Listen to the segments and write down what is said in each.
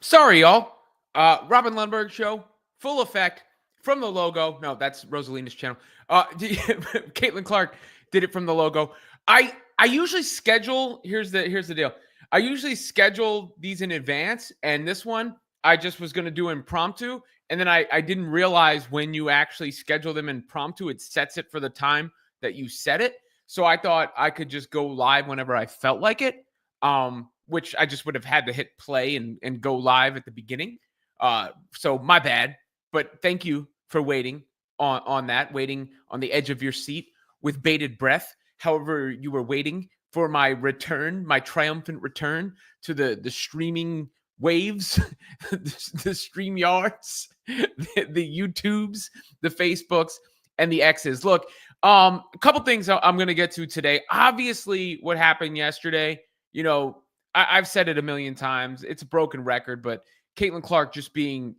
Sorry, y'all. Robin Lundberg show, full effect from the logo. No, that's Rosalina's channel. Caitlin Clark did it from the logo. I usually schedule. Here's the deal. I usually schedule these in advance, and this one I just was going to do impromptu, and then I didn't realize when you actually schedule them impromptu, it sets it for the time that you set it. So I thought I could just go live whenever I felt like it. Which I just would have had to hit play and go live at the beginning. So my bad, but thank you for waiting on that, waiting on the edge of your seat with bated breath. However, you were waiting for my return, my triumphant return to the streaming waves, the stream yards, the YouTubes, the Facebooks, and the X's. Look, a couple things I'm going to get to today. Obviously, what happened yesterday, I've said it a million times. It's a broken record, but Caitlin Clark just being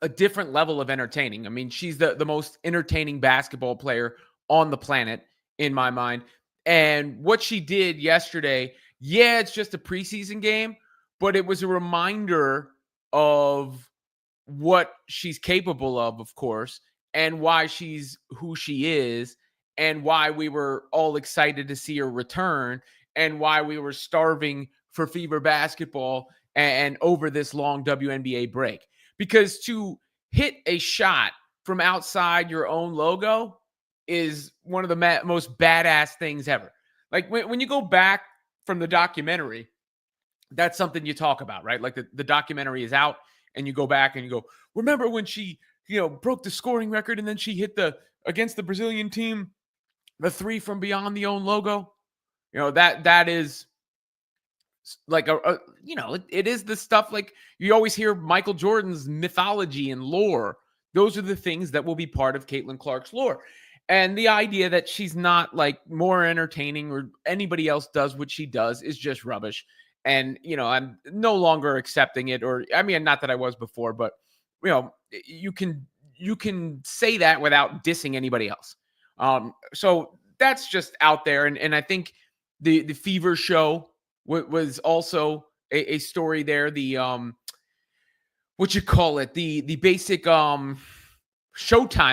a different level of entertaining. I mean, she's the most entertaining basketball player on the planet, in my mind. And what she did yesterday, yeah, it's just a preseason game, but it was a reminder of what she's capable of course, and why she's who she is, and why we were all excited to see her return, and why we were starving for Fever basketball and over this long WNBA break. Because to hit a shot from outside your own logo is one of the most badass things ever. Like when you go back from the documentary, that's something you talk about, right? Like the documentary is out and you go back and you go, remember when she, broke the scoring record and then she hit against the Brazilian team, the three from beyond the own logo? That is like it is the stuff, like you always hear Michael Jordan's mythology and lore. Those are the things that will be part of Caitlin Clark's lore. And the idea that she's not like more entertaining or anybody else does what she does is just rubbish. And, I'm no longer accepting it, or, I mean, not that I was before, but, you can say that without dissing anybody else. So that's just out there. And I think the Fever show was also a story there. The what you call it, the basic Showtime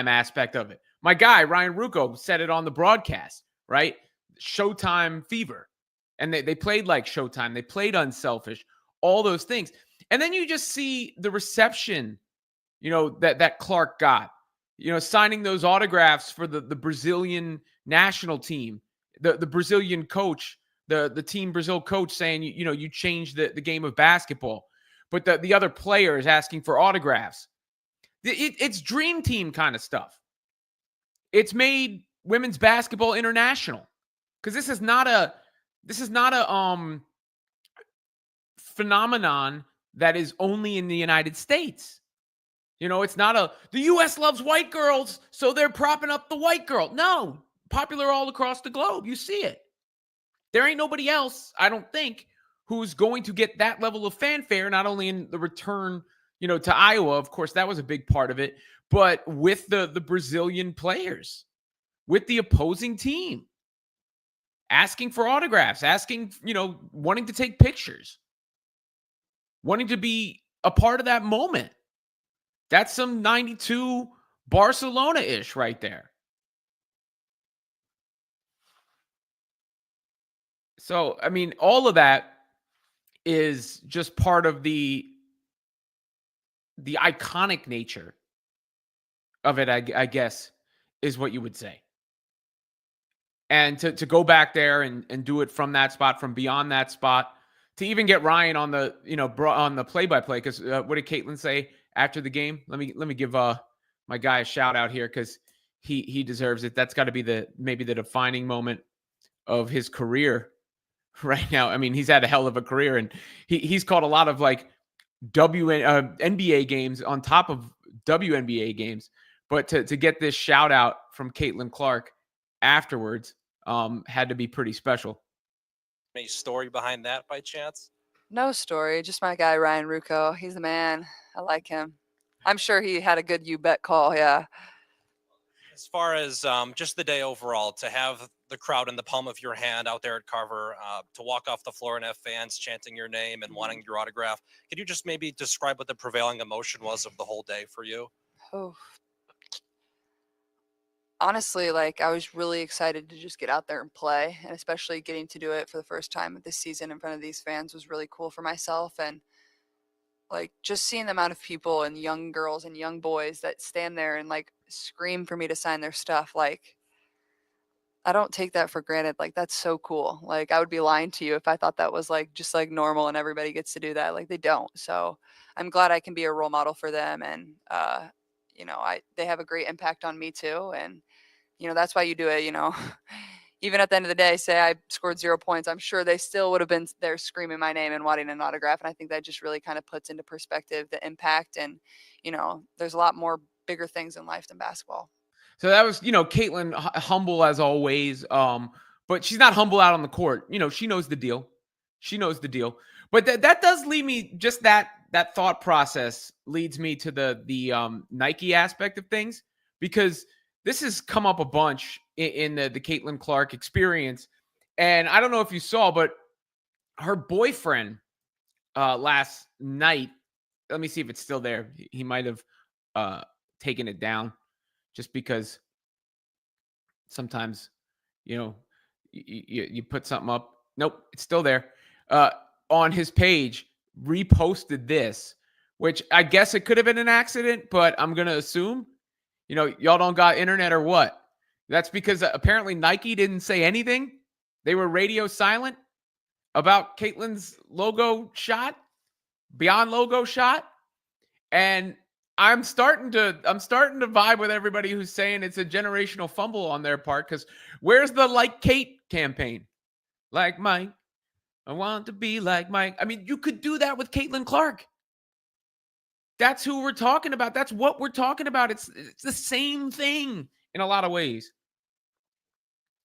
aspect of it. My guy Ryan Rucco said it on the broadcast, right? Showtime Fever, and they played like Showtime. They played unselfish, all those things, and then you just see the reception, that Clark got, signing those autographs for the Brazilian national team, the Brazilian coach. The Team Brazil coach saying, you changed the game of basketball, but the other players asking for autographs. It's dream team kind of stuff. It's made women's basketball international, because this is not a phenomenon that is only in the United States. It's not the U.S. loves white girls, so they're propping up the white girl. No, popular all across the globe. You see it. There ain't nobody else, I don't think, who's going to get that level of fanfare, not only in the return, to Iowa. Of course, that was a big part of it, but with the Brazilian players, with the opposing team, asking for autographs, asking, wanting to take pictures, wanting to be a part of that moment. That's some 92 Barcelona-ish right there. So, I mean, all of that is just part of the iconic nature of it, I guess, is what you would say. And to go back there and do it from that spot, from beyond that spot, to even get Ryan on the, on the play-by-play, because what did Caitlin say after the game? Let me give my guy a shout out here, because he deserves it. That's got to be maybe the defining moment of his career right now. I mean, he's had a hell of a career, and he's called a lot of like NBA games on top of WNBA games. But to get this shout out from Caitlin Clark afterwards had to be pretty special. Any story behind that by chance? No story, just my guy Ryan Rucco. He's the man. I like him. I'm sure he had a good you bet call. Yeah. As far as just the day overall, to have the crowd in the palm of your hand out there at Carver, to walk off the floor and have fans chanting your name and wanting your autograph, could you just maybe describe what the prevailing emotion was of the whole day for you? Oh, honestly, like I was really excited to just get out there and play, and especially getting to do it for the first time this season in front of these fans was really cool for myself. And like just seeing the amount of people and young girls and young boys that stand there and like scream for me to sign their stuff, like I don't take that for granted. Like that's so cool. Like I would be lying to you if I thought that was like just like normal and everybody gets to do that. Like they don't. So I'm glad I can be a role model for them, and they have a great impact on me too. And that's why you do it. Even at the end of the day, say I scored 0 points, I'm sure they still would have been there screaming my name and wanting an autograph. And I think that just really kind of puts into perspective the impact. And there's a lot more bigger things in life than basketball. So that was, Caitlin, humble as always. But she's not humble out on the court. She knows the deal. She knows the deal. But that does lead me, just that thought process leads me to the Nike aspect of things, because this has come up a bunch in the Caitlin Clark experience. And I don't know if you saw, but her boyfriend last night, let me see if it's still there. He might have taken it down, just because sometimes, you put something up. Nope, it's still there. On his page, reposted this, which I guess it could have been an accident, but I'm going to assume, y'all don't got internet or what? That's because apparently Nike didn't say anything. They were radio silent about Caitlin's beyond logo shot. And I'm starting to vibe with everybody who's saying it's a generational fumble on their part, because where's the Like Kate campaign? Like Mike, I want to be like Mike. I mean, you could do that with Caitlin Clark. That's who we're talking about. That's what we're talking about. It's the same thing in a lot of ways.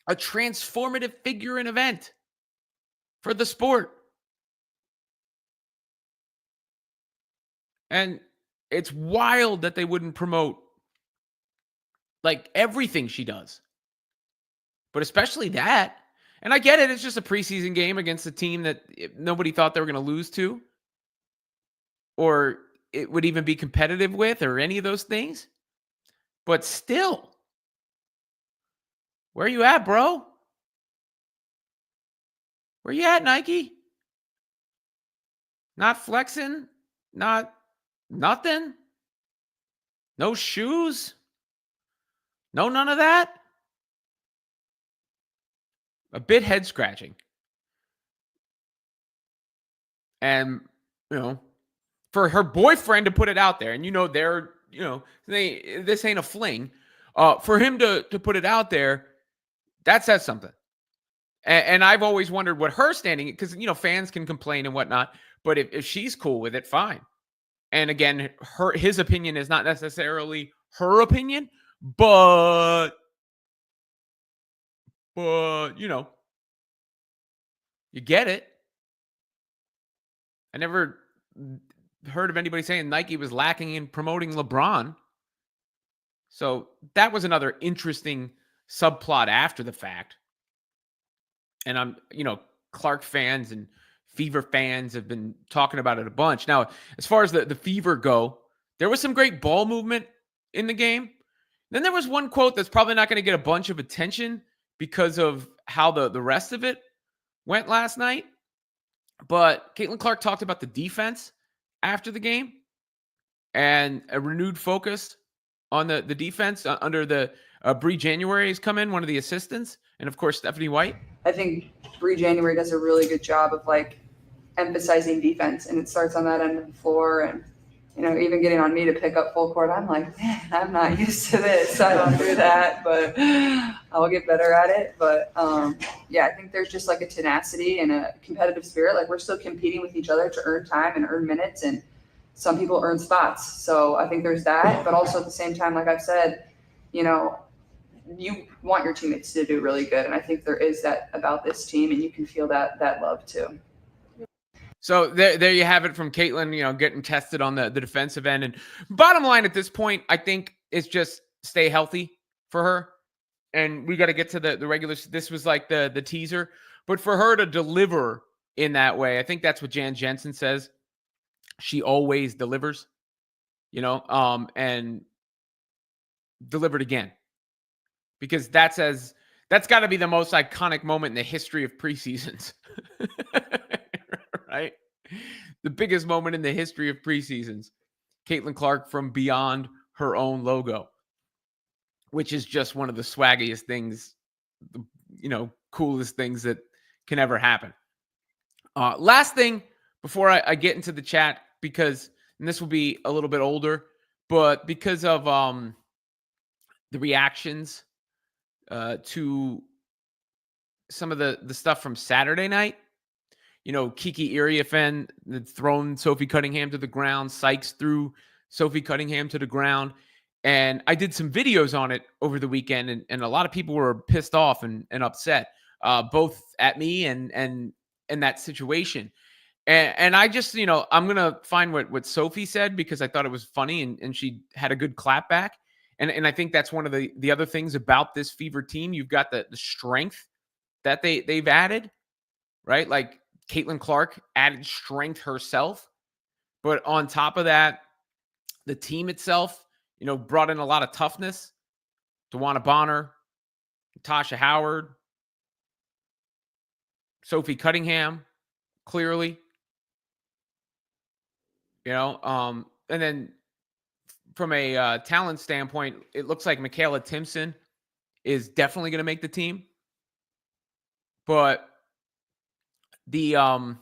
A transformative figure and event for the sport. And it's wild that they wouldn't promote like everything she does, but especially that. And I get it. It's just a preseason game against a team that nobody thought they were going to lose to, or it would even be competitive with, or any of those things. But still, where you at, bro? Where you at, Nike? Not flexing, not nothing. No shoes. No, none of that. A bit head scratching. And, for her boyfriend to put it out there, and this ain't a fling. For him to put it out there, that says something. And I've always wondered what her standing, because fans can complain and whatnot, but if she's cool with it, fine. And again, his opinion is not necessarily her opinion, but you get it. I never heard of anybody saying Nike was lacking in promoting LeBron. So that was another interesting subplot after the fact. And Clark fans and Fever fans have been talking about it a bunch. Now, as far as the Fever go, there was some great ball movement in the game. Then there was one quote that's probably not going to get a bunch of attention because of how the rest of it went last night. But Caitlin Clark talked about the defense after the game and a renewed focus on the defense under the Bree January has come in, one of the assistants, and of course Stephanie White. I think Bree January does a really good job of like emphasizing defense, and it starts on that end of the floor. And even getting on me to pick up full court, I'm like, man, I'm not used to this. I don't do that, but I'll get better at it. But I think there's just like a tenacity and a competitive spirit. Like we're still competing with each other to earn time and earn minutes, and some people earn spots. So I think there's that, but also at the same time, like I've said, you want your teammates to do really good. And I think there is that about this team, and you can feel that love too. So there you have it from Caitlin, getting tested on the defensive end. And bottom line at this point, I think, is just stay healthy. for her. And we got to get to the regular. This was like the teaser, but for her to deliver in that way, I think that's what Jan Jensen says. She always delivers, and delivered again, because that's got to be the most iconic moment in the history of preseasons, right? The biggest moment in the history of preseasons. Caitlin Clark from beyond her own logo, which is just one of the swaggiest things, coolest things that can ever happen. Last thing before I get into the chat, because and this will be a little bit older, but because of the reactions to some of the stuff from Saturday night, Kiki Iriafen had thrown Sophie Cunningham to the ground. Sykes threw Sophie Cunningham to the ground. And I did some videos on it over the weekend, and a lot of people were pissed off and upset, both at me and that situation. And I just, I'm going to find what Sophie said, because I thought it was funny, and she had a good clap back. And I think that's one of the other things about this Fever team. You've got the strength that they've added, right? Like Caitlin Clark added strength herself. But on top of that, the team itself, brought in a lot of toughness. DeWanna Bonner, Tasha Howard, Sophie Cunningham, clearly. And then from a talent standpoint, it looks like Michaela Timpson is definitely going to make the team. But the other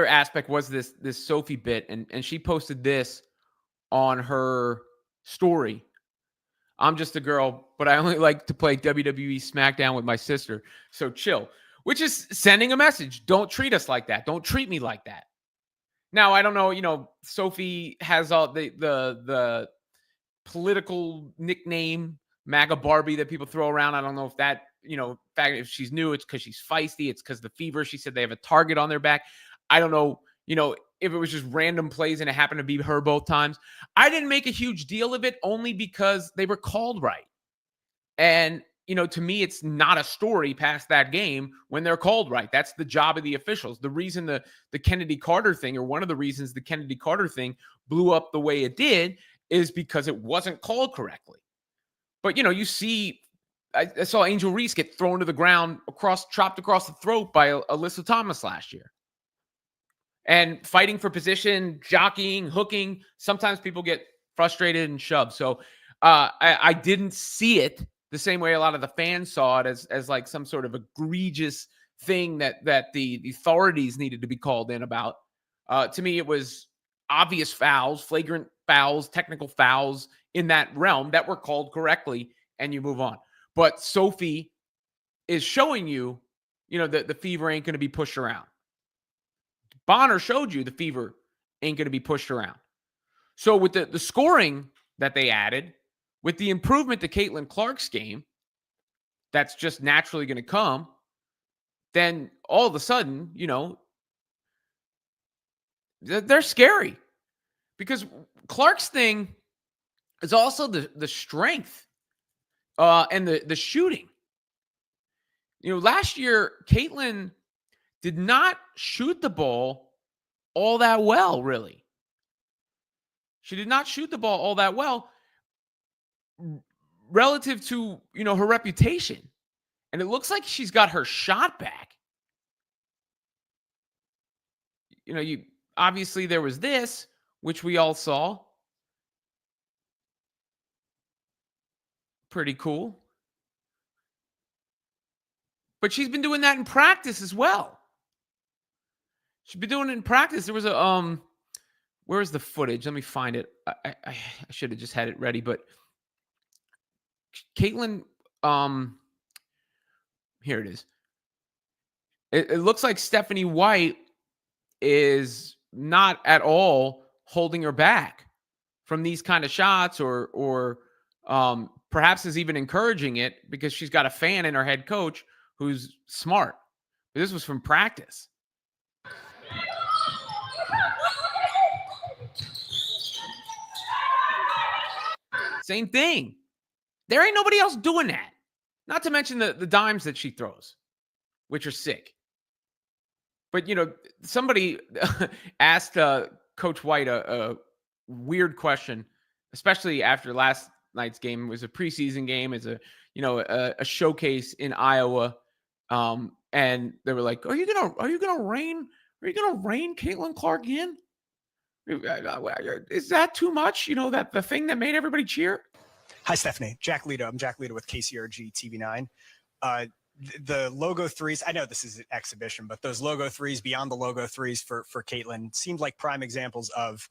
aspect was this Sophie bit, and she posted this on her story. I'm just a girl, but I only like to play WWE SmackDown with my sister. So chill, which is sending a message. Don't treat us like that. Don't treat me like that. Now, I don't know, Sophie has all the political nickname MAGA Barbie that people throw around. I don't know if that, fact, if she's new, it's because she's feisty. It's because the Fever. She said they have a target on their back. I don't know, if it was just random plays and it happened to be her both times. I didn't make a huge deal of it, only because they were called right. And, to me, it's not a story past that game when they're called right. That's the job of the officials. The reason the Kennedy Carter thing, or one of the reasons the Kennedy Carter thing blew up the way it did, is because it wasn't called correctly. But, you see, I saw Angel Reese get thrown to the ground, chopped across the throat by Alyssa Thomas last year. And fighting for position, jockeying, hooking, sometimes people get frustrated and shoved. So I didn't see it the same way a lot of the fans saw it, as like some sort of egregious thing that the authorities needed to be called in about. To me, it was obvious fouls, flagrant fouls, technical fouls in that realm that were called correctly, and you move on. But Sophie is showing you, that the Fever ain't going to be pushed around. Bonner showed you the Fever ain't going to be pushed around. So with the scoring that they added, with the improvement to Caitlin Clark's game, that's just naturally going to come, then all of a sudden, they're scary. Because Clark's thing is also the strength and the shooting. Last year, Caitlin did not shoot the ball all that well, really. She did not shoot the ball all that well relative to, her reputation. And it looks like she's got her shot back. Obviously there was this, which we all saw. Pretty cool. But she's been doing that in practice as well. She's been doing it in practice. There was a where's the footage? Let me find it. I should have just had it ready, but Caitlin, here it is. It looks like Stephanie White is not at all holding her back from these kind of shots, or perhaps is even encouraging it, because she's got a fan in her head coach who's smart. But this was from practice. Same thing. There ain't nobody else doing that. Not to mention the dimes that she throws, which are sick. But, somebody asked Coach White a weird question, especially after last night's game. It was a preseason game. It's a showcase in Iowa. And they were like, are you gonna rein Caitlin Clark in? Is that too much? That the thing that made everybody cheer? Hi, Stephanie. Jack Lito. I'm Jack Lito with KCRG TV9. The logo threes, I know this is an exhibition, but those logo threes beyond the logo threes for Caitlin seemed like prime examples of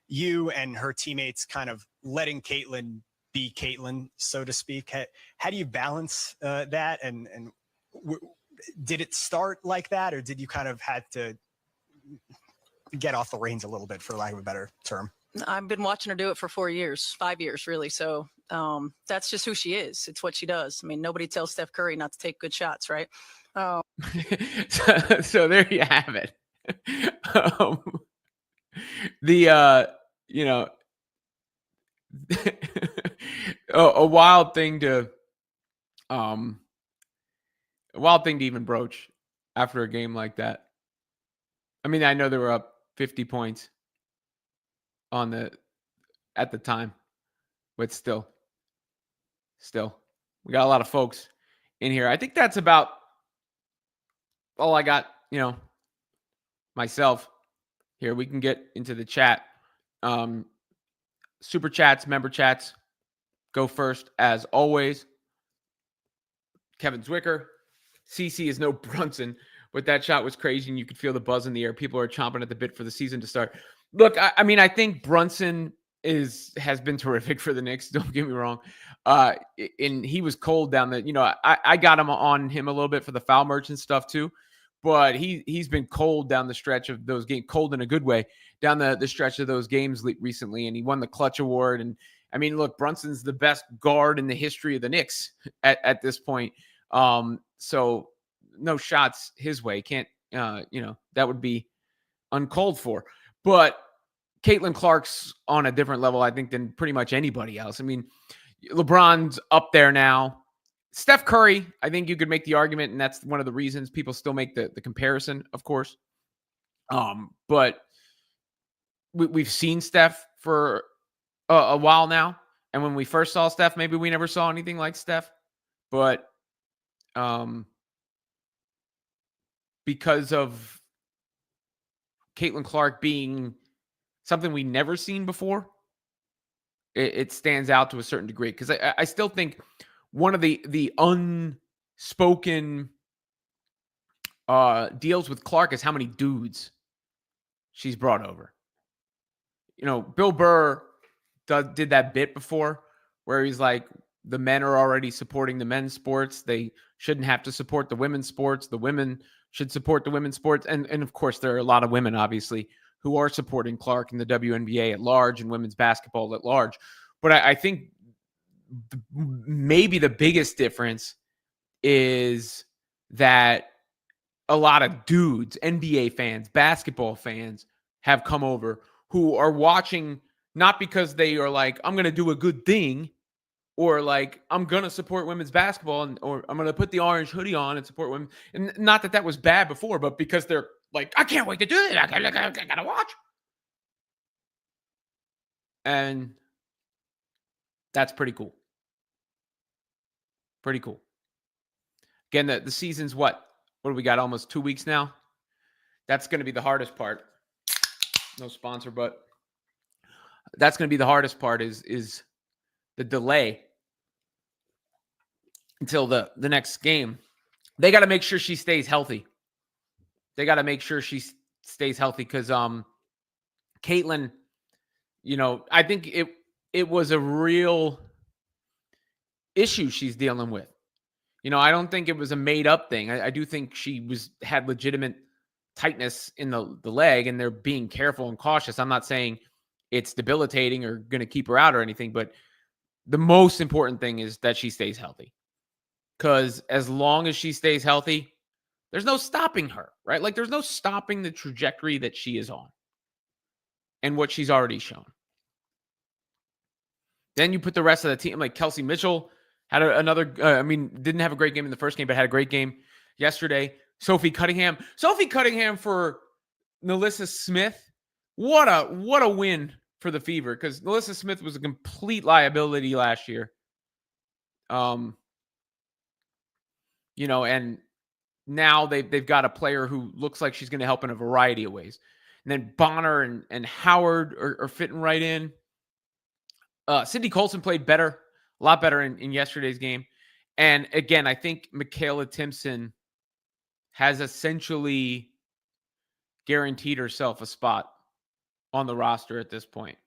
you and her teammates kind of letting Caitlin be Caitlin, so to speak. How do you balance that? And did it start like that, or did you kind of had to get off the reins a little bit, for lack of a better term? I've been watching her do it for 5 years, really. So that's just who she is. It's what she does. I mean, nobody tells Steph Curry not to take good shots, right? So there you have it. A wild thing to even broach after a game like that. I mean, I know they were up 50 points at the time, but still, we got a lot of folks in here. I think that's about all I got, myself here. We can get into the chat. Super chats, member chats, go first as always. Kevin Zwicker, CC is no Brunson, but that shot was crazy and you could feel the buzz in the air. People are chomping at the bit for the season to start. Look, I mean, I think Brunson has been terrific for the Knicks. Don't get me wrong. And he was cold down the, I got him on him a little bit for the foul merchant stuff too, but he's been cold down the stretch of those games, cold in a good way, down the stretch of those games recently. And he won the clutch award. And I mean, look, Brunson's the best guard in the history of the Knicks at this point. So no shots his way. Can't, that would be uncalled for. But Caitlin Clark's on a different level, I think, than pretty much anybody else. I mean, LeBron's up there now. Steph Curry, I think you could make the argument, and that's one of the reasons people still make the comparison, of course. But we've seen Steph for a while now. And when we first saw Steph, maybe we never saw anything like Steph. But because of Caitlin Clark being something we never seen before, it stands out to a certain degree. Because I still think one of the unspoken deals with Clark is how many dudes she's brought over. Bill Burr did that bit before where he's like, the men are already supporting the men's sports. They shouldn't have to support the women's sports. The women should support the women's sports. And of course, there are a lot of women, obviously, who are supporting Clark in the WNBA at large and women's basketball at large. But I think maybe the biggest difference is that a lot of dudes, NBA fans, basketball fans, have come over who are watching not because they are like, I'm going to do a good thing, or like, I'm going to support women's basketball, or I'm going to put the orange hoodie on and support women. And not that was bad before, but because they're like, I can't wait to do it. I got to watch. And that's pretty cool. Pretty cool. Again, the season's what do we got? Almost 2 weeks now. That's going to be the hardest part. No sponsor, but that's going to be the hardest part is the delay until the next game. They got to make sure she stays healthy. Because Caitlin, I think it was a real issue she's dealing with. I don't think it was a made up thing. I do think she had legitimate tightness in the leg, and they're being careful and cautious. I'm not saying it's debilitating or going to keep her out or anything, but the most important thing is that she stays healthy. Because as long as she stays healthy, there's no stopping her, right? Like, there's no stopping the trajectory that she is on and what she's already shown. Then you put the rest of the team, like Kelsey Mitchell Had another, didn't have a great game in the first game, but had a great game yesterday. Sophie Cunningham for Nalissa Smith. What a win for the Fever, because Nalissa Smith was a complete liability last year. And now they've got a player who looks like she's going to help in a variety of ways. And then Bonner and Howard are fitting right in. Sydney Colson played better, a lot better in yesterday's game. And again, I think Michaela Timpson has essentially guaranteed herself a spot on the roster at this point.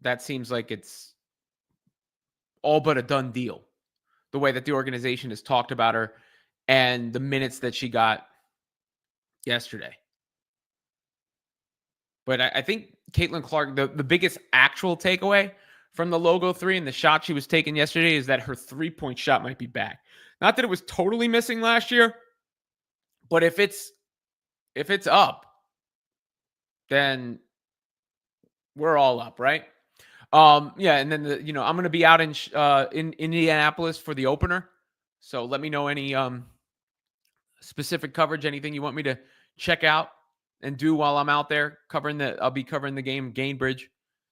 That seems like it's all but a done deal, the way that the organization has talked about her and the minutes that she got yesterday. But I think Caitlin Clark, the biggest actual takeaway from the Logo 3 and the shot she was taking yesterday is that her three-point shot might be back. Not that it was totally missing last year, but if it's up, then we're all up, right? And then I'm going to be out in Indianapolis for the opener. So let me know any specific coverage, anything you want me to check out and do while I'm out there I'll be covering the game, Gainbridge,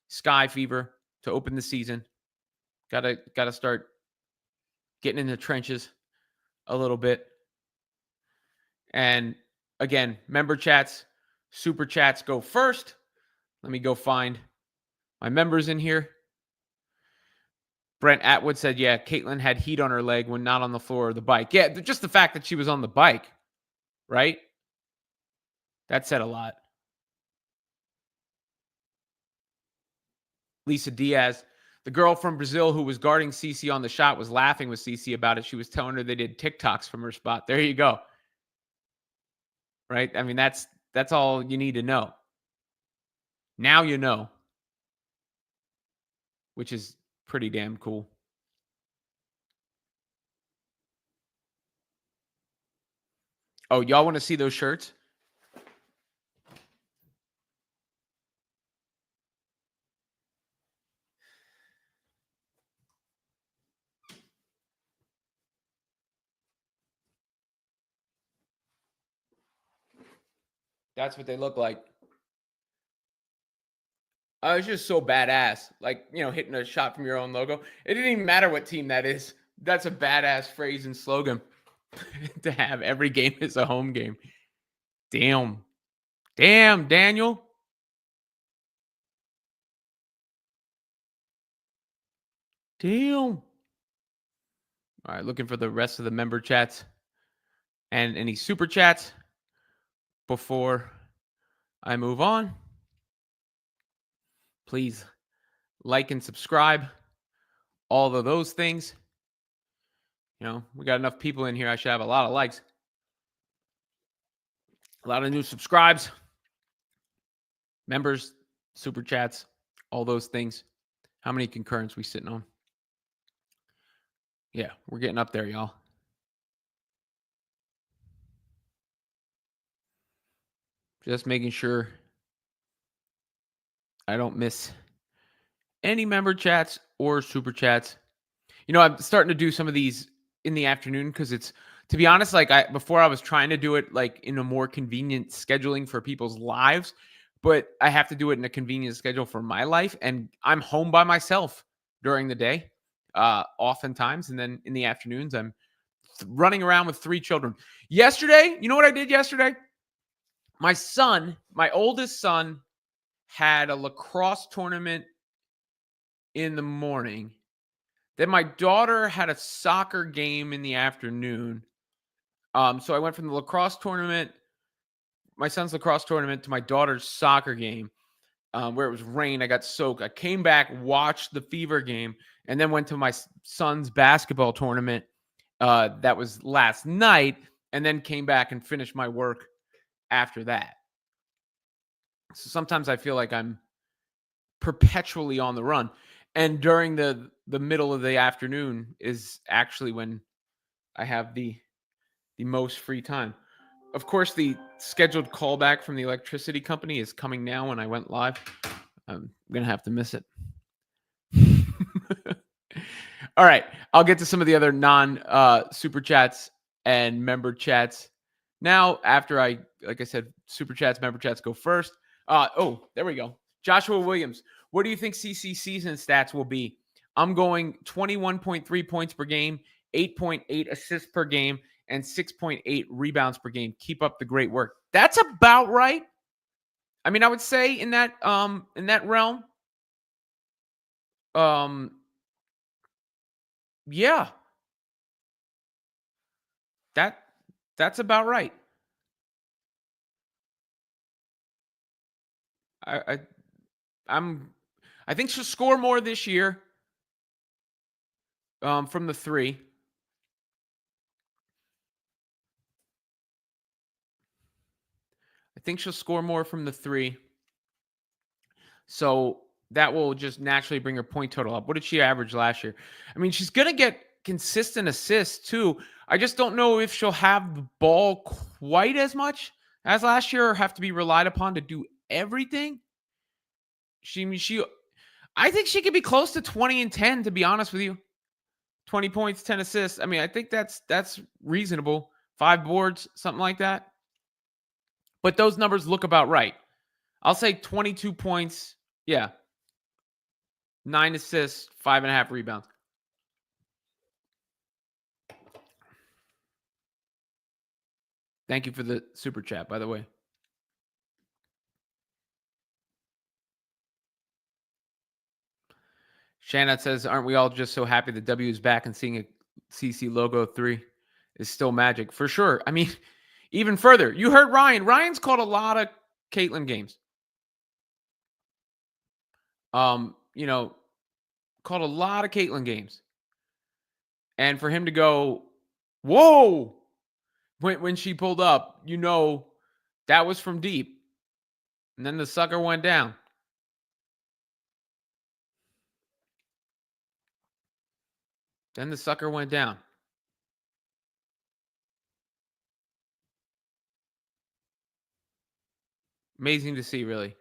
Sky Fever to open the season. Gotta start getting in the trenches a little bit. And again, member chats, super chats go first. Let me go find my members in here. Brent Atwood said, yeah, Caitlin had heat on her leg when not on the floor of the bike. Yeah, just the fact that she was on the bike, right? That said a lot. Lisa Diaz, the girl from Brazil who was guarding Cece on the shot, was laughing with Cece about it. She was telling her they did TikToks from her spot. There you go. Right? I mean, that's all you need to know. Now you know. Which is pretty damn cool. Oh, y'all want to see those shirts? That's what they look like. It's just so badass. Like, hitting a shot from your own logo. It didn't even matter what team that is. That's a badass phrase and slogan to have. Every game is a home game. Damn, Daniel. Damn. All right, looking for the rest of the member chats and any super chats before I move on. Please like and subscribe. All of those things. We got enough people in here. I should have a lot of likes. A lot of new subscribes. Members, super chats, all those things. How many concurrents we sitting on? Yeah, we're getting up there, y'all. Just making sure I don't miss any member chats or super chats. I'm starting to do some of these in the afternoon because it's, to be honest, before I was trying to do it like in a more convenient scheduling for people's lives, but I have to do it in a convenient schedule for my life. And I'm home by myself during the day, oftentimes. And then in the afternoons, I'm running around with 3 children. Yesterday, you know what I did yesterday? My oldest son, had a lacrosse tournament in the morning. Then my daughter had a soccer game in the afternoon. So I went from the lacrosse tournament, my son's lacrosse tournament, to my daughter's soccer game, where it was rain. I got soaked. I came back, watched the Fever game, and then went to my son's basketball tournament. That was last night, and then came back and finished my work after that. So sometimes I feel like I'm perpetually on the run. And during the middle of the afternoon is actually when I have the most free time. Of course, the scheduled callback from the electricity company is coming now when I went live. I'm going to have to miss it. All right. I'll get to some of the other non super chats and member chats now after like I said, super chats, member chats go first. There we go. Joshua Williams. What do you think CC season stats will be? I'm going 21.3 points per game, 8.8 assists per game, and 6.8 rebounds per game. Keep up the great work. That's about right. I mean, I would say in that realm. Yeah. That's about right. I think she'll score more this year. From the three. I think she'll score more from the three. So that will just naturally bring her point total up. What did she average last year? I mean, she's going to get consistent assists too. I just don't know if she'll have the ball quite as much as last year or have to be relied upon to do everything. I think she could be close to 20 and 10, to be honest with you. 20 points, 10 assists. I mean, I think that's reasonable. 5 boards, something like that. But those numbers look about right. I'll say 22 points. Yeah. 9 assists, 5.5 rebounds. Thank you for the super chat, by the way. Shannon says, aren't we all just so happy the W is back and seeing a CC logo 3 is still magic? For sure. I mean, even further, you heard Ryan. Ryan's called a lot of Caitlin games. Called a lot of Caitlin games. And for him to go, whoa, when she pulled up, that was from deep. And then the sucker went down. Amazing to see, really.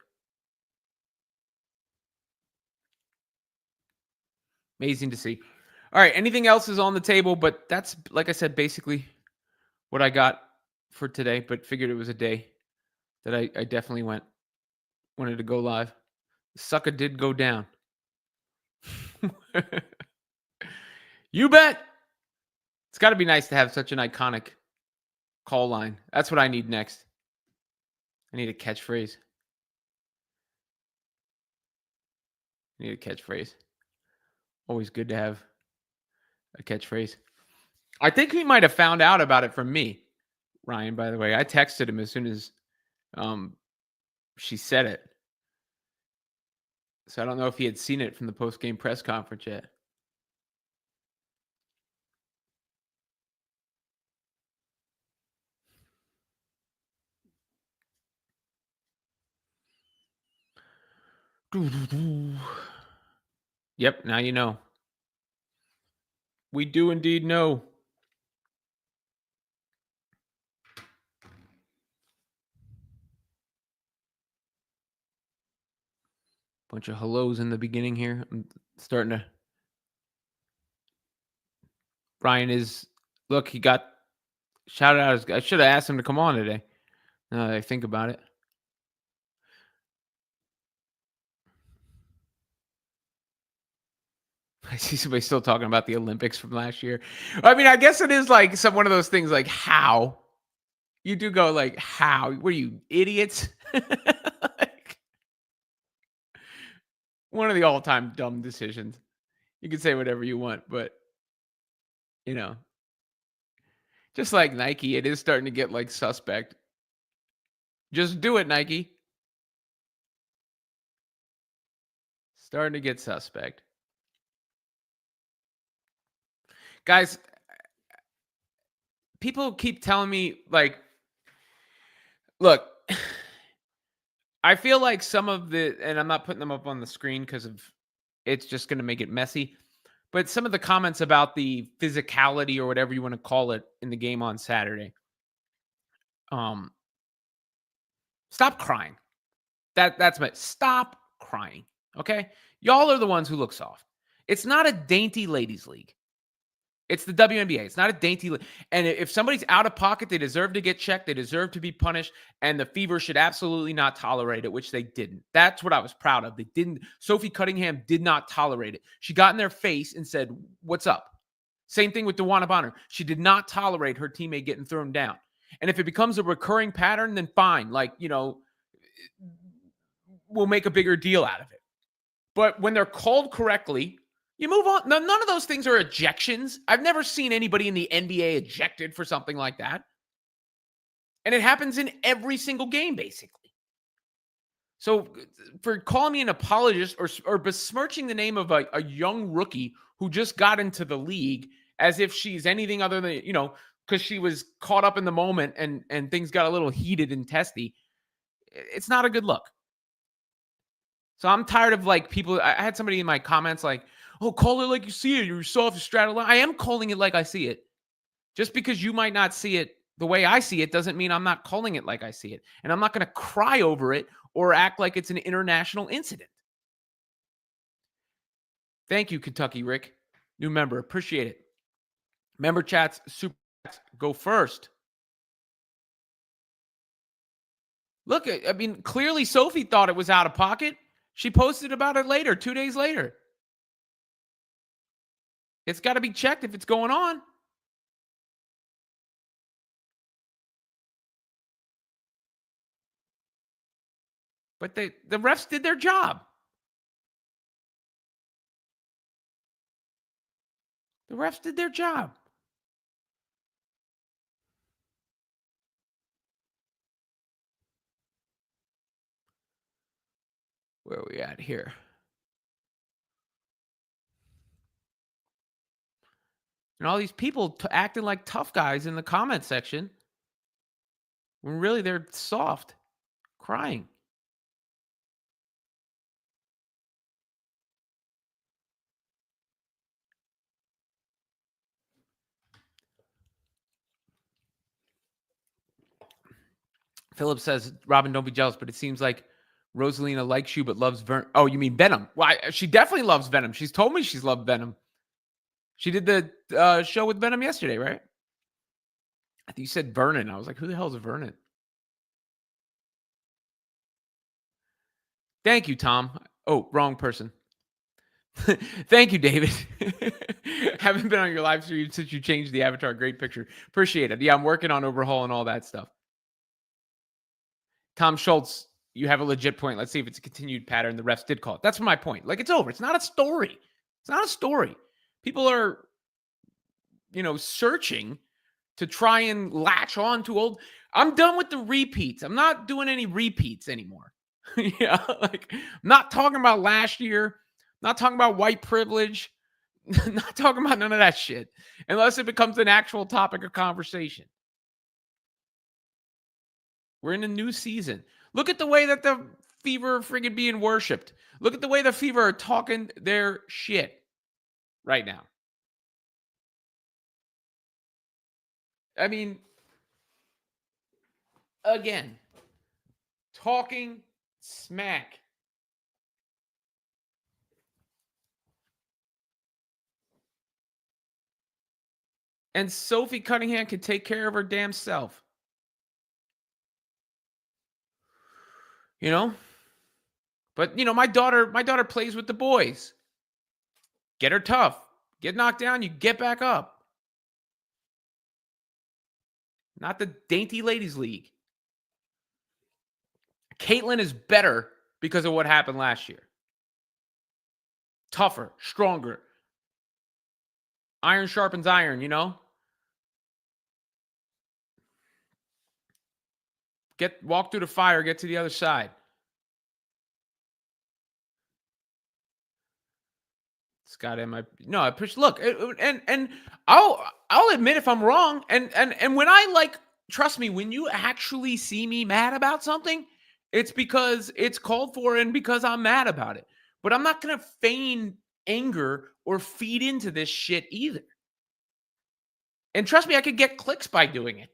Amazing to see. All right, anything else is on the table, but that's, like I said, basically what I got for today, but figured it was a day that I definitely wanted to go live. The sucker did go down. You bet. It's got to be nice to have such an iconic call line. That's what I need next. I need a catchphrase. Always good to have a catchphrase. I think he might have found out about it from me, Ryan, by the way. I texted him as soon as she said it. So I don't know if he had seen it from the post-game press conference yet. Yep, now you know. We do indeed know. Bunch of hellos in the beginning here. I'm starting to. Ryan is. Look, he got shouted out. I should have asked him to come on today. Now that I think about it. I see somebody still talking about the Olympics from last year. I mean, I guess it is like one of those things like how. You do go like, how? What are you, idiots? Like, one of the all-time dumb decisions. You can say whatever you want, but, just like Nike, it is starting to get like suspect. Just do it, Nike. Starting to get suspect. Guys, people keep telling me, like, look, I feel like some of and I'm not putting them up on the screen because it's just going to make it messy, but some of the comments about the physicality or whatever you want to call it in the game on Saturday. Stop crying. That's my stop crying. Okay. Y'all are the ones who look soft. It's not a dainty ladies league. It's the WNBA. It's not a dainty league. And if somebody's out of pocket, they deserve to get checked. They deserve to be punished. And the Fever should absolutely not tolerate it, which they didn't. That's what I was proud of. They didn't. Sophie Cunningham did not tolerate it. She got in their face and said, "What's up?" Same thing with DeWanna Bonner. She did not tolerate her teammate getting thrown down. And if it becomes a recurring pattern, then fine. Like, we'll make a bigger deal out of it. But when they're called correctly, you move on. Now, none of those things are ejections. I've never seen anybody in the NBA ejected for something like that. And it happens in every single game, basically. So for calling me an apologist or besmirching the name of a young rookie who just got into the league as if she's anything other than, because she was caught up in the moment and things got a little heated and testy, it's not a good look. So I'm tired of people. I had somebody in my comments like, "Oh, call it like you see it. You're soft, straddle." I am calling it like I see it. Just because you might not see it the way I see it doesn't mean I'm not calling it like I see it. And I'm not going to cry over it or act like it's an international incident. Thank you, Kentucky Rick. New member. Appreciate it. Member chats, super chats, go first. Look, I mean, clearly Sophie thought it was out of pocket. She posted about it later, 2 days later. It's got to be checked if it's going on. But the refs did their job. The refs did their job. Where are we at here? And all these people acting like tough guys in the comment section when really they're soft, crying. Philip says, "Robin, don't be jealous, but it seems like Rosalina likes you but loves Venom." Oh, you mean Venom? Well, she definitely loves Venom. She's told me she's loved Venom. She did the show with Venom yesterday, right? I think you said Vernon. I was like, who the hell is Vernon? Thank you, Tom. Oh, wrong person. Thank you, David. Haven't been on your live stream since you changed the avatar. Great picture. Appreciate it. Yeah, I'm working on overhauling all that stuff. Tom Schultz, you have a legit point. Let's see if it's a continued pattern. The refs did call it. That's my point. Like, it's over. It's not a story. It's not a story. People are, searching to try and latch on to old. I'm done with the repeats. I'm not doing any repeats anymore. I'm not talking about last year. Not talking about white privilege. Not talking about none of that shit. Unless it becomes an actual topic of conversation. We're in a new season. Look at the way that the Fever are friggin' being worshipped. Look at the way the Fever are talking their shit right now. I mean, again, talking smack. And Sophie Cunningham can take care of her damn self. But my daughter plays with the boys. Get her tough. Get knocked down, you get back up. Not the dainty ladies league. Caitlin is better because of what happened last year. Tougher, stronger. Iron sharpens iron, Walk through the fire, get to the other side. Scott, I push. Look, and I'll admit if I'm wrong, and when I trust me, when you actually see me mad about something, it's because it's called for and because I'm mad about it. But I'm not gonna feign anger or feed into this shit either. And trust me, I could get clicks by doing it.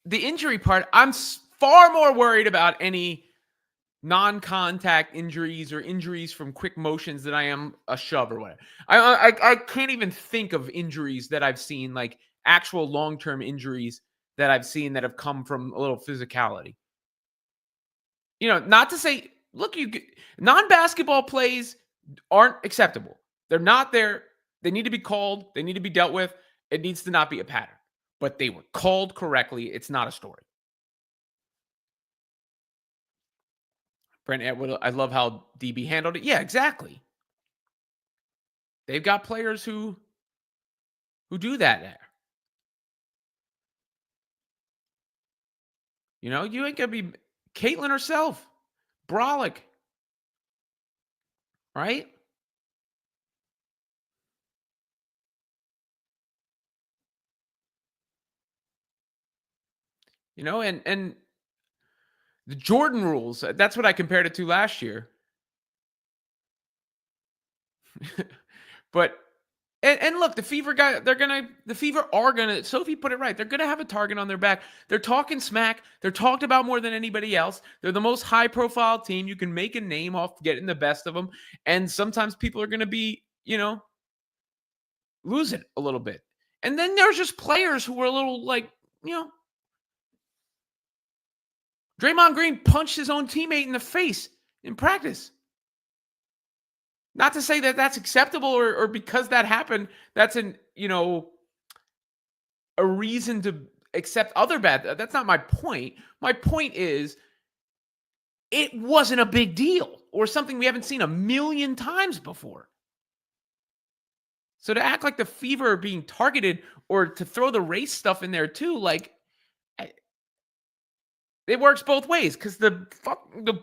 the injury part, I'm far more worried about any non-contact injuries or injuries from quick motions than I am a shove or whatever. I can't even think of injuries that I've seen, like actual long-term injuries that I've seen that have come from a little physicality. Not to say, look, non-basketball plays aren't acceptable. They're not there. They need to be called. They need to be dealt with. It needs to not be a pattern. But they were called correctly. It's not a story. Brent Atwood, I love how DB handled it. Yeah, exactly. They've got players who do that there. You ain't gonna be Caitlin herself, Brolic, right? And the Jordan rules, that's what I compared it to last year. But and look, the Fever guy, the Fever are gonna, Sophie put it right. They're gonna have a target on their back. They're talking smack. They're talked about more than anybody else. They're the most high profile team. You can make a name off getting the best of them. And sometimes people are gonna be, lose it a little bit. And then there's just players who were a little like, Draymond Green punched his own teammate in the face in practice. Not to say that that's acceptable or because that happened, that's a reason to accept other bad. That's not my point. My point is it wasn't a big deal or something we haven't seen a million times before. So to act like the Fever are being targeted or to throw the race stuff in there too, like it works both ways because the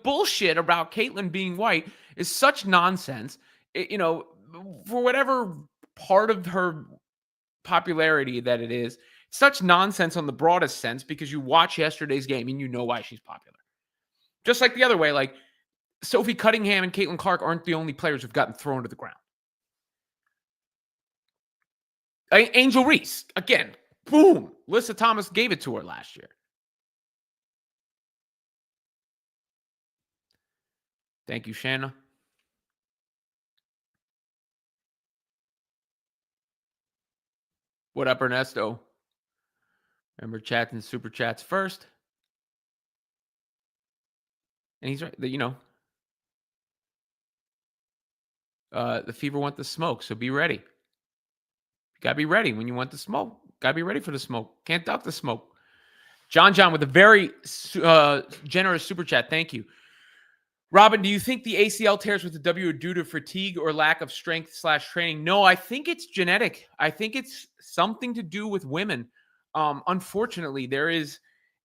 bullshit about Caitlyn being white is such nonsense. For whatever part of her popularity that it is, such nonsense on the broadest sense because you watch yesterday's game and you know why she's popular. Just like the other way, like Sophie Cunningham and Caitlin Clark aren't the only players who've gotten thrown to the ground. Angel Reese, again, boom. Lissa Thomas gave it to her last year. Thank you, Shanna. What up, Ernesto? Remember chats and super chats first. And he's right. The Fever want the smoke, so be ready. You got to be ready when you want the smoke. Got to be ready for the smoke. Can't duck the smoke. John with a very generous super chat. Thank you. Robin, do you think the ACL tears with the W are due to fatigue or lack of strength/training? No, I think it's genetic. I think it's something to do with women. Unfortunately, there is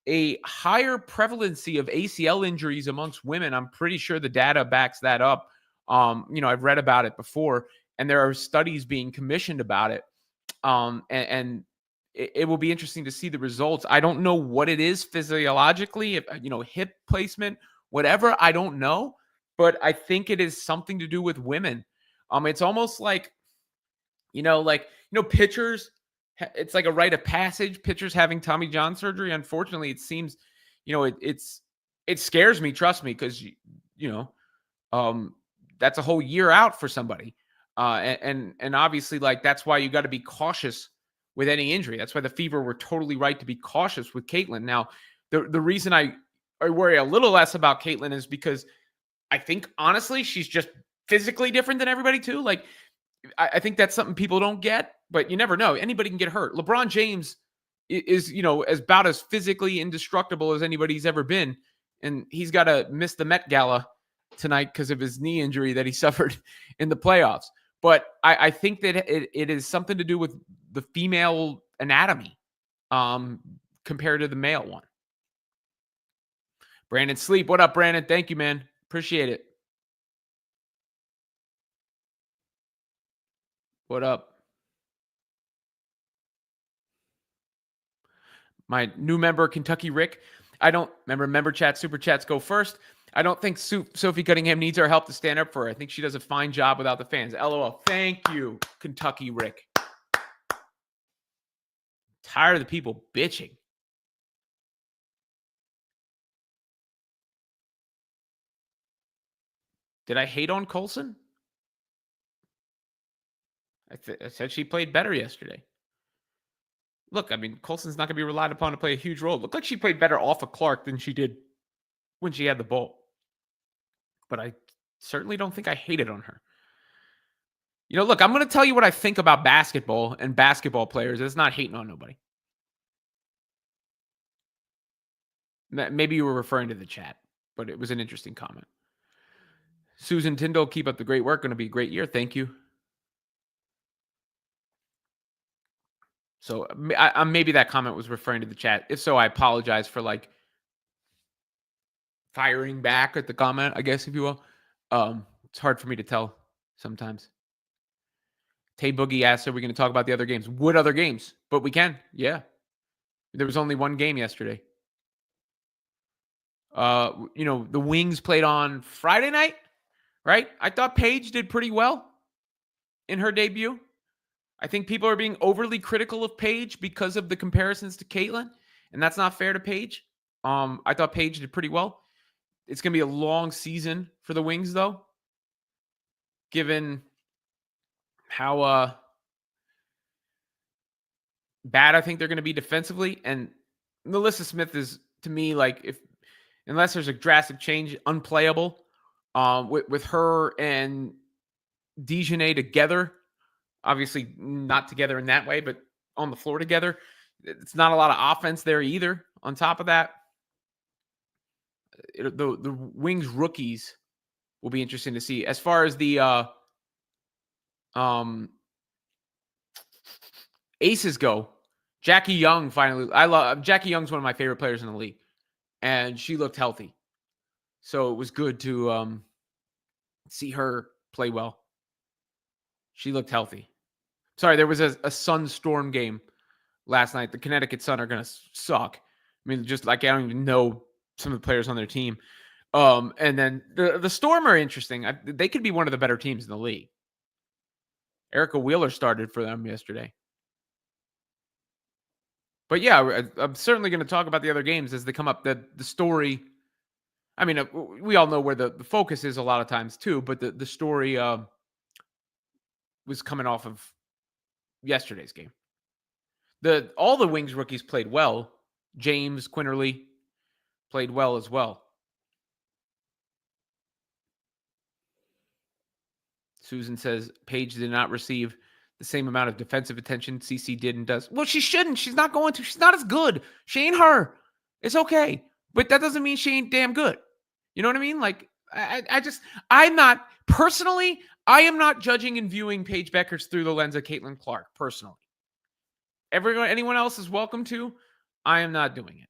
a higher prevalency of ACL injuries amongst women. I'm pretty sure the data backs that up. I've read about it before, and there are studies being commissioned about it. And it will be interesting to see the results. I don't know what it is physiologically, if, hip placement, whatever, I don't know, but I think it is something to do with women. It's almost like, pitchers, it's like a rite of passage, pitchers having Tommy John surgery. Unfortunately, it seems, it scares me, trust me, because, that's a whole year out for somebody. And obviously, like, that's why you got to be cautious with any injury. That's why the Fever were totally right to be cautious with Caitlin. Now, the reason I worry a little less about Caitlin is because I think, honestly, she's just physically different than everybody, too. Like, I think that's something people don't get, but you never know. Anybody can get hurt. LeBron James is about as physically indestructible as anybody's ever been. And he's got to miss the Met Gala tonight because of his knee injury that he suffered in the playoffs. But I think that it is something to do with the female anatomy compared to the male one. Brandon Sleep. What up, Brandon? Thank you, man. Appreciate it. What up? My new member, Kentucky Rick. I don't remember member chat, super chats go first. I don't think Sophie Cunningham needs our help to stand up for her. I think she does a fine job without the fans. LOL. Thank you, Kentucky Rick. Tired of the people bitching. Did I hate on Colson? I said she played better yesterday. Look, I mean, Colson's not going to be relied upon to play a huge role. It looked like she played better off of Clark than she did when she had the ball. But I certainly don't think I hated on her. Look, I'm going to tell you what I think about basketball and basketball players. It's not hating on nobody. Maybe you were referring to the chat, but it was an interesting comment. Susan Tyndall, keep up the great work. Going to be a great year. Thank you. So maybe that comment was referring to the chat. If so, I apologize for firing back at the comment, I guess, if you will. It's hard for me to tell sometimes. Tay Boogie asked, are we going to talk about the other games? What other games? But we can. Yeah. There was only one game yesterday. The Wings played on Friday night, right? I thought Paige did pretty well in her debut. I think people are being overly critical of Paige because of the comparisons to Caitlin, and that's not fair to Paige. I thought Paige did pretty well. It's going to be a long season for the Wings, though, given how bad I think they're going to be defensively. And Melissa Smith is, to me, unless there's a drastic change, unplayable. With her and Dejanay together, obviously not together in that way, but on the floor together, it's not a lot of offense there either. On top of that, the Wings rookies will be interesting to see. As far as the aces go, Jackie Young finally. Jackie Young's one of my favorite players in the league, and she looked healthy, so it was good to see her play well. She looked healthy. Sorry, there was a Sun Storm game last night. The Connecticut Sun are going to suck. I mean, just I don't even know some of the players on their team. And then the Storm are interesting. They could be one of the better teams in the league. Erica Wheeler started for them yesterday. But yeah, I'm certainly going to talk about the other games as they come up. The story, I mean, we all know where the focus is a lot of times too, but the story was coming off of yesterday's game. All the Wings rookies played well. James Quinterly played well as well. Susan says Paige did not receive the same amount of defensive attention CC did and does. Well, she shouldn't. She's not going to. She's not as good. She ain't her. It's okay. But that doesn't mean she ain't damn good. You know what I mean? I'm not, personally, I am not judging and viewing Paige Beckers through the lens of Caitlin Clark, personally. Anyone else is welcome to. I am not doing it.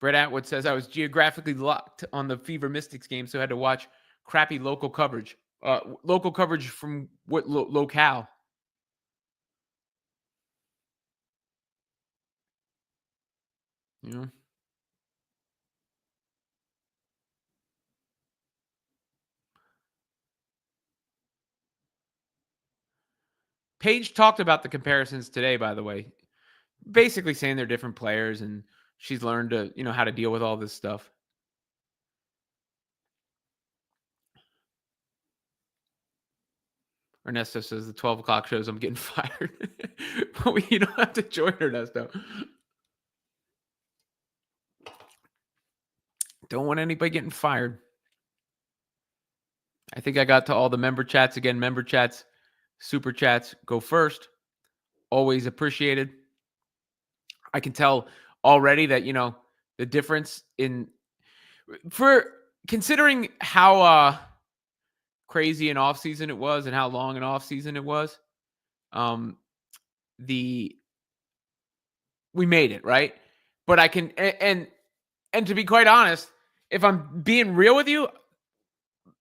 Brett Atwood says, I was geographically locked on the Fever Mystics game, so I had to watch crappy local coverage. Local coverage from what locale? You know? Paige talked about the comparisons today, by the way. Basically saying they're different players and she's learned to, how to deal with all this stuff. Ernesto says the 12 o'clock shows I'm getting fired. But you don't have to join Ernesto. Don't want anybody getting fired. I think I got to all the member chats. Again, member chats, super chats go first. Always appreciated. I can tell already that, the difference for considering how crazy an off season it was and how long an off season it was. We made it, right? But I can, and to be quite honest, if I'm being real with you,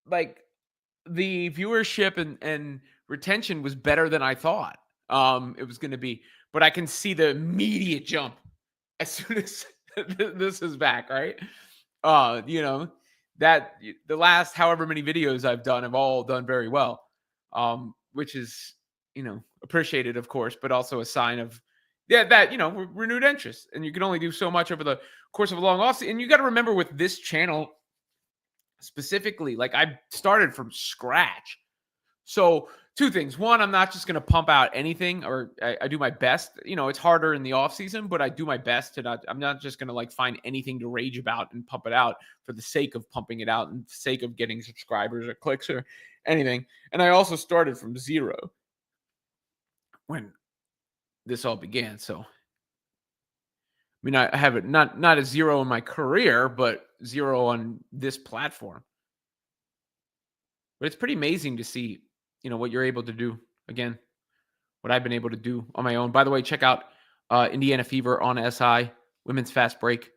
the viewership and retention was better than I thought it was going to be. But I can see the immediate jump as soon as this is back, right? That the last however many videos I've done have all done very well, which is, appreciated, of course, but also a sign of, Yeah, that, renewed interest. And you can only do so much over the course of a long offseason. And you got to remember with this channel specifically, like I started from scratch. So two things. One, I'm not just going to pump out anything, or I do my best. It's harder in the off season, but I do my best to I'm not just going to like find anything to rage about and pump it out for the sake of pumping it out and the sake of getting subscribers or clicks or anything. And I also started from zero when this all began. So, I mean, I have it not a zero in my career, but zero on this platform. But it's pretty amazing to see, what you're able to do. Again, what I've been able to do on my own. By the way, check out Indiana Fever on SI, Women's Fast Break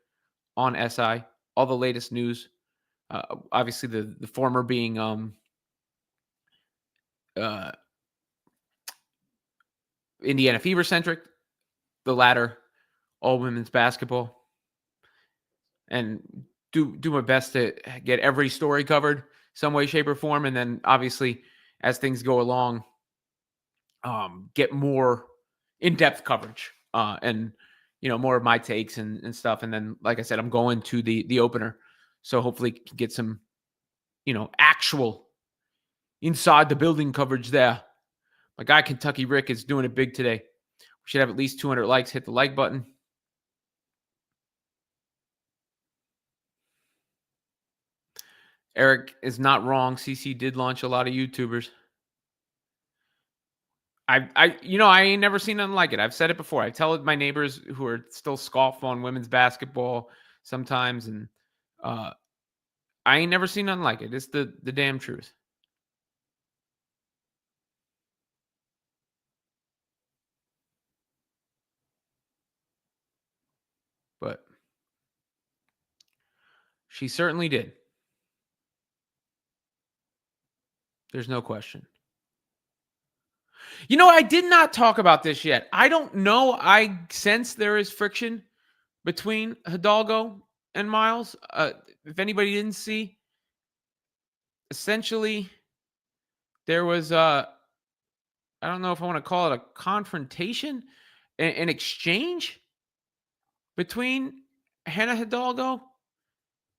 on SI, all the latest news. Obviously, the former being Indiana Fever centric, the latter all women's basketball, and do my best to get every story covered some way, shape, or form. And then obviously, as things go along, get more in-depth coverage and more of my takes and stuff. And then, like I said, I'm going to the opener, so hopefully get some actual inside the building coverage there. My guy Kentucky Rick is doing it big today. We should have at least 200 likes. Hit the like button. Eric is not wrong. CC did launch a lot of YouTubers. I ain't never seen nothing like it. I've said it before. I tell my neighbors who are still scoff on women's basketball sometimes, and I ain't never seen nothing like it. It's the damn truth. But she certainly did. There's no question. I did not talk about this yet. I don't know. I sense there is friction between Hidalgo and Miles. If anybody didn't see, essentially, there was I don't know if I want to call it a confrontation, an exchange between Hannah Hidalgo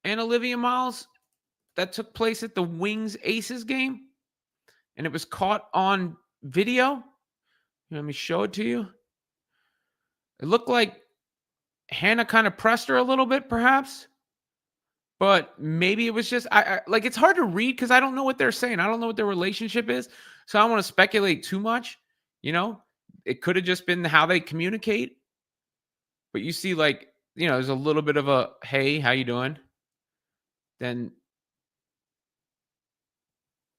and Olivia Miles that took place at the Wings Aces game. And it was caught on video. Let me show it to you. It looked like Hannah kind of pressed her a little bit, perhaps. But maybe it was just, like, it's hard to read because I don't know what they're saying. I don't know what their relationship is. So I don't want to speculate too much. It could have just been how they communicate. But you see, like, there's a little bit of a, hey, how you doing? Then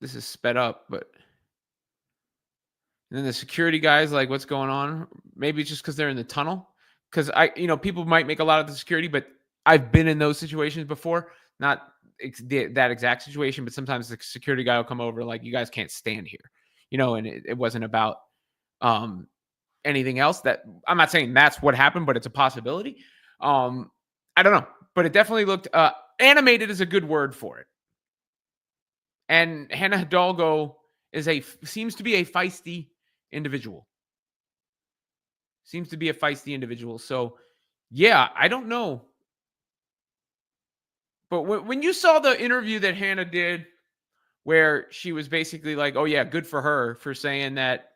this is sped up, but and then the security guy's like, what's going on? Maybe it's just because they're in the tunnel. Because people might make a lot of the security, but I've been in those situations before. Not that exact situation, but sometimes the security guy will come over like, you guys can't stand here. And it wasn't about anything else. That I'm not saying that's what happened, but it's a possibility. I don't know. But it definitely looked animated is a good word for it. And Hannah Hidalgo seems to be a feisty individual. So, yeah, I don't know. But when you saw the interview that Hannah did, where she was basically like, oh, yeah, good for her for saying that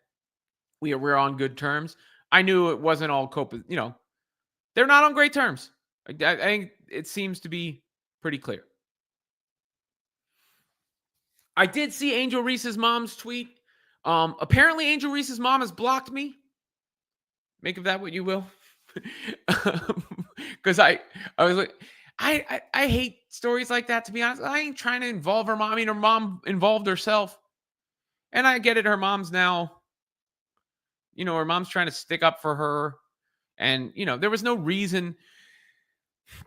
we're on good terms, I knew it wasn't all they're not on great terms. I think it seems to be pretty clear. I did see Angel Reese's mom's tweet. Apparently, Angel Reese's mom has blocked me. Make of that what you will. Because I was like, I hate stories like that, to be honest. I ain't trying to involve her mom. I mean, her mom involved herself. And I get it. Her mom's now, her mom's trying to stick up for her. And, there was no reason.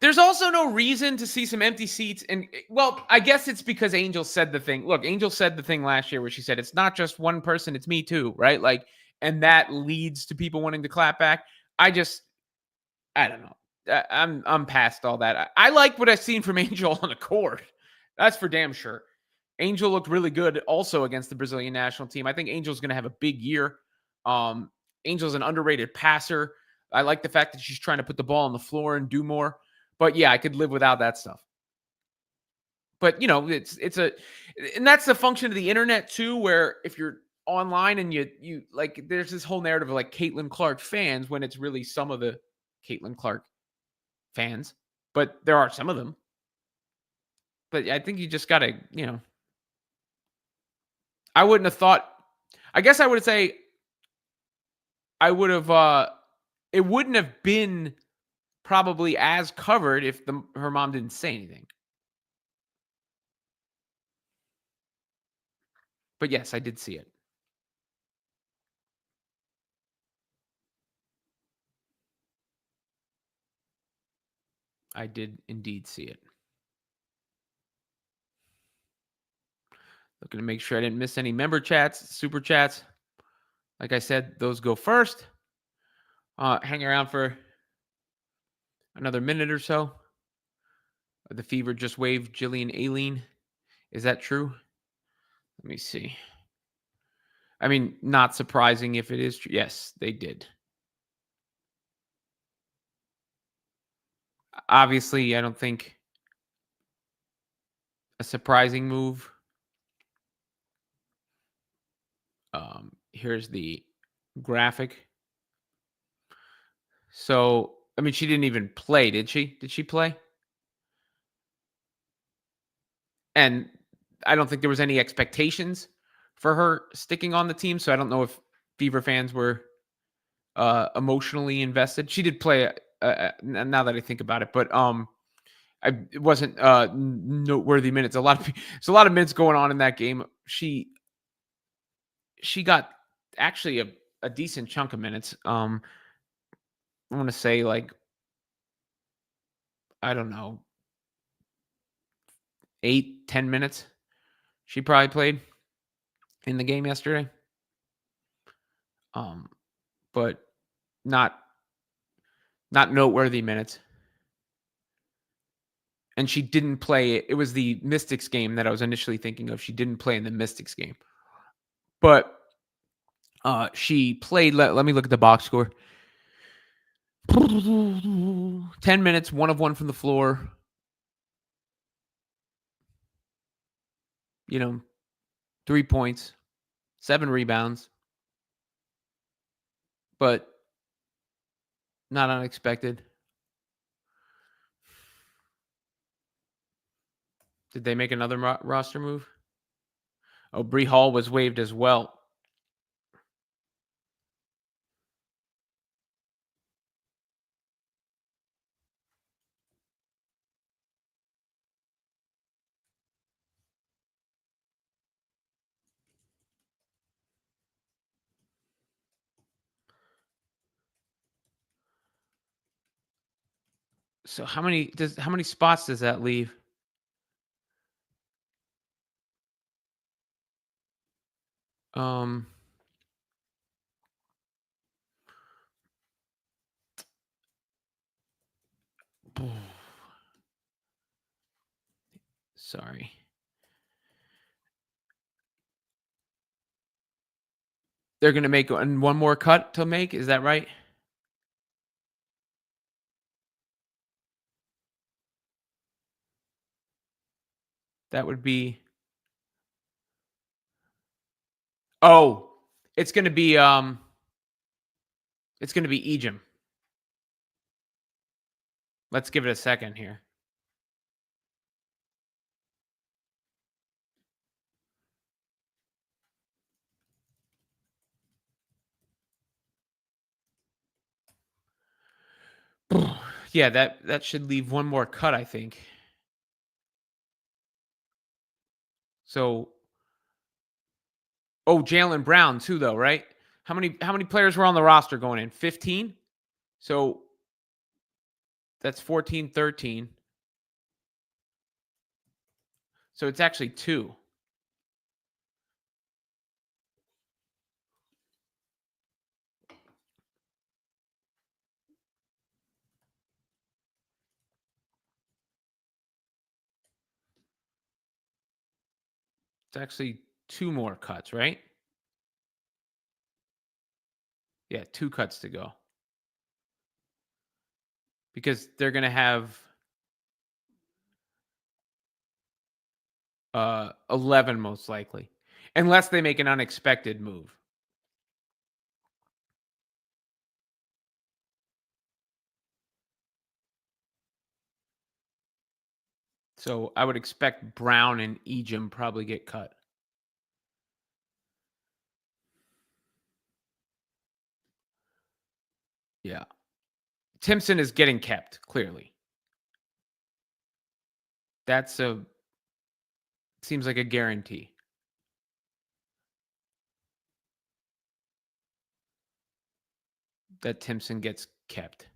There's also no reason to see some empty seats. And, well, I guess it's because Angel said the thing. Look, Angel said the thing last year where she said, it's not just one person, it's me too, right? Like, and that leads to people wanting to clap back. I don't know. I'm past all that. I like what I've seen from Angel on the court. That's for damn sure. Angel looked really good also against the Brazilian national team. I think Angel's going to have a big year. Angel's an underrated passer. I like the fact that she's trying to put the ball on the floor and do more. But yeah, I could live without that stuff. But and that's the function of the internet too, where if you're online and you like, there's this whole narrative of like Caitlin Clark fans when it's really some of the Caitlin Clark fans, but there are some of them. But I think you just gotta, I wouldn't have thought. I guess I would say I would have. It wouldn't have been probably as covered if her mom didn't say anything. But yes, I did see it. I did indeed see it. Looking to make sure I didn't miss any member chats, super chats. Like I said, those go first. Hang around for another minute or so. The Fever just waived Jillian Aileen. Is that true? Let me see. I mean, not surprising if it is true. Yes, they did. Obviously, I don't think a surprising move. Here's the graphic. So, I mean, she didn't even play, did she? Did she play? And I don't think there was any expectations for her sticking on the team. So I don't know if Fever fans were emotionally invested. She did play now that I think about it, but it wasn't noteworthy minutes. There's a lot of minutes going on in that game. She got actually a decent chunk of minutes. I want to say like, I don't know, 8-10 minutes she probably played in the game yesterday. But not noteworthy minutes. And she didn't play. It was the Mystics game that I was initially thinking of. She didn't play in the Mystics game. But she played, let me look at the box score. 10 minutes, 1 of 1 from the floor. 3 points, 7 rebounds. But not unexpected. Did they make another roster move? Oh, Bree Hall was waived as well. So how many spots does that leave? Sorry. They're going to make one more cut to make. Is that right? That would be. Oh, it's going to be Ejim. Let's give it a second here. Yeah, that should leave one more cut, I think. So, Jaylen Brown too, though, right? How many players were on the roster going in? 15. So that's 14, 13. So it's actually 2. It's actually 2 more cuts, right? Yeah, 2 cuts to go. because they're going to have 11 most likely, unless they make an unexpected move. So I would expect Brown and Ejim probably get cut. Yeah. Timpson is getting kept, clearly. Seems like a guarantee. That Timpson gets kept.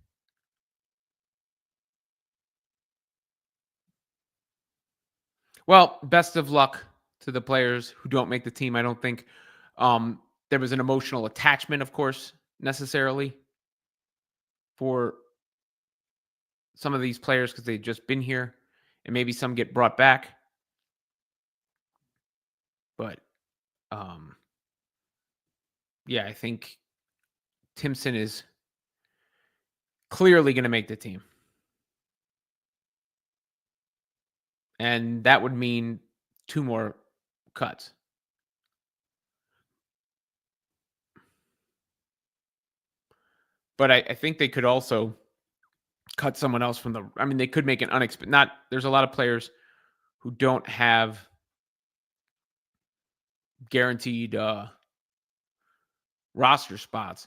Well, best of luck to the players who don't make the team. I don't think there was an emotional attachment, of course, necessarily for some of these players because they've just been here, and maybe some get brought back. But yeah, I think Timpson is clearly going to make the team. And that would mean 2 more cuts. But I think they could also cut someone else from the. I mean, they could make an unexpected. There's a lot of players who don't have guaranteed roster spots.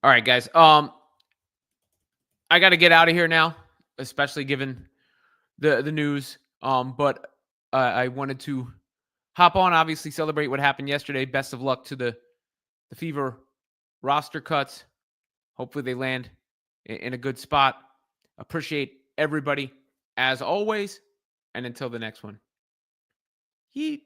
All right, guys. I got to get out of here now, especially given the news. But I wanted to hop on, obviously celebrate what happened yesterday. Best of luck to the Fever roster cuts. Hopefully they land in a good spot. Appreciate everybody as always. And until the next one. Yeet.